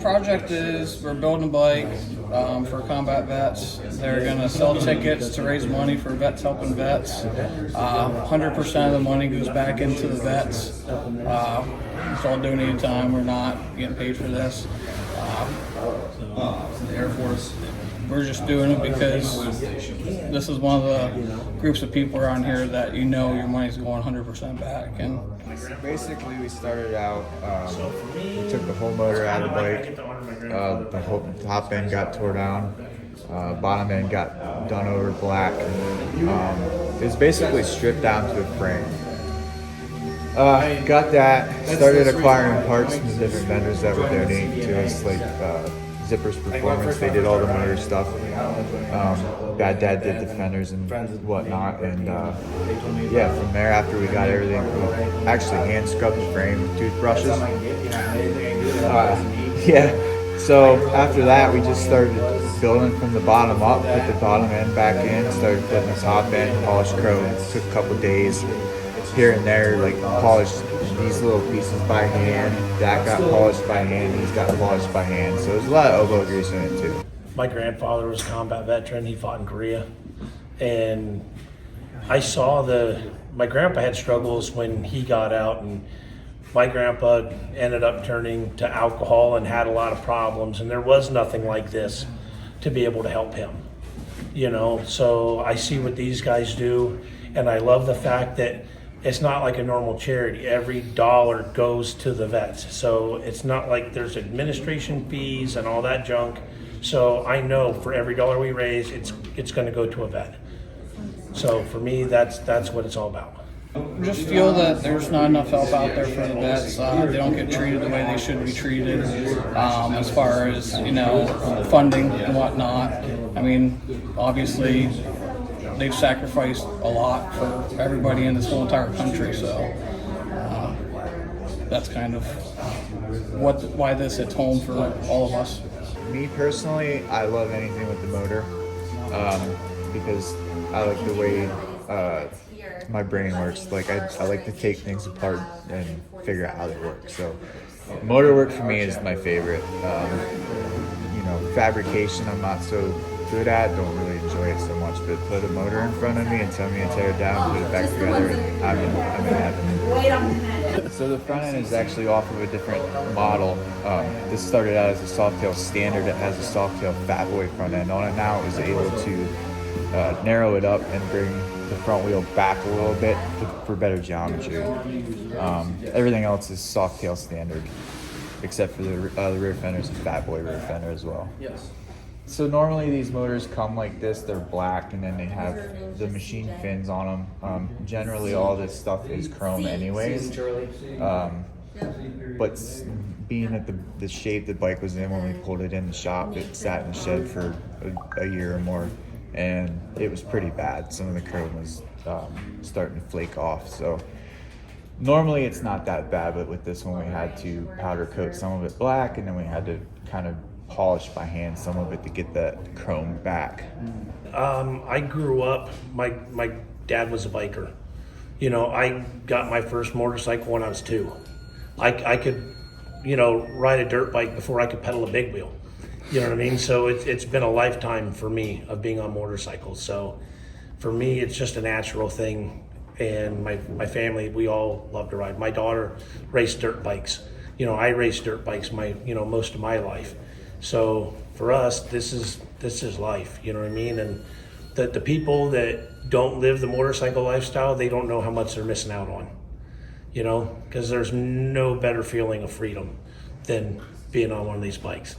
project is we're building a bike for combat vets. They're going to sell tickets to raise money for Vets Helping Vets. 100% of the money goes back into the vets. It's all donated time. We're not getting paid for this. The Air Force, we're just doing it because this is one of the groups of people around here that your money's going 100% back. And basically, we started out, we took the whole motor out of the bike, the whole top end got tore down, bottom end got done over black. It's basically stripped down to a frame. Got that, started acquiring parts from the different vendors that were donating to us, like Zipper's Performance. They did all the motor stuff. Bad Dad did the fenders and whatnot, and yeah, from there, after we got everything, we actually hand scrubbed the frame with toothbrushes. Yeah, so after that, we just started building from the bottom up, put the bottom end back in, started putting the top end, polished chrome. It took a couple days here and there, like polished these little pieces by hand. That got polished by hand, these got polished by hand. So there's a lot of elbow grease in it too. My grandfather was a combat veteran. He fought in Korea. And I saw my grandpa had struggles when he got out, and my grandpa ended up turning to alcohol and had a lot of problems, and there was nothing like this to be able to help him. So I see what these guys do, and I love the fact that it's not like a normal charity. Every dollar goes to the vets. So it's not like there's administration fees and all that junk. So I know for every dollar we raise, it's going to go to a vet. So for me, that's what it's all about. just feel that there's not enough help out there for the vets. They don't get treated the way they should be treated, as far as funding and whatnot. I mean, obviously they've sacrificed a lot for everybody in this whole entire country, so that's kind of why this hits home for all of us. Me personally, I love anything with the motor because I like the way my brain works. Like I like to take things apart and figure out how they work. So motor work for me is my favorite. Fabrication I'm not so good at, don't really enjoy it so much, but put a motor in front of me and tell me to tear it down, put it back together, and I'm in heaven. So the front end is actually off of a different model. This started out as a Softail Standard. It has a Softail Fat Boy front end on it now. It was able to narrow it up and bring the front wheel back a little bit for better geometry. Everything else is Softail Standard, except for the rear fender is a Fat Boy rear fender as well. Yes. So normally these motors come like this, they're black, and then they have the machine fins on them. Generally all this stuff is chrome anyways. But being at the shape the bike was in when we pulled it in the shop, it sat in the shed for a year or more, and it was pretty bad. Some of the chrome was starting to flake off. So normally it's not that bad, but with this one we had to powder coat some of it black, and then we had to kind of polish by hand some of it to get that chrome back. I grew up, my dad was a biker. I got my first motorcycle when I was 2. I could, ride a dirt bike before I could pedal a big wheel. You know what I mean? So it's been a lifetime for me of being on motorcycles. So for me, it's just a natural thing. And my family, we all love to ride. My daughter raced dirt bikes. I raced dirt bikes most of my life. So for us, this is life, you know what I mean? And the people that don't live the motorcycle lifestyle, they don't know how much they're missing out on, because there's no better feeling of freedom than being on one of these bikes.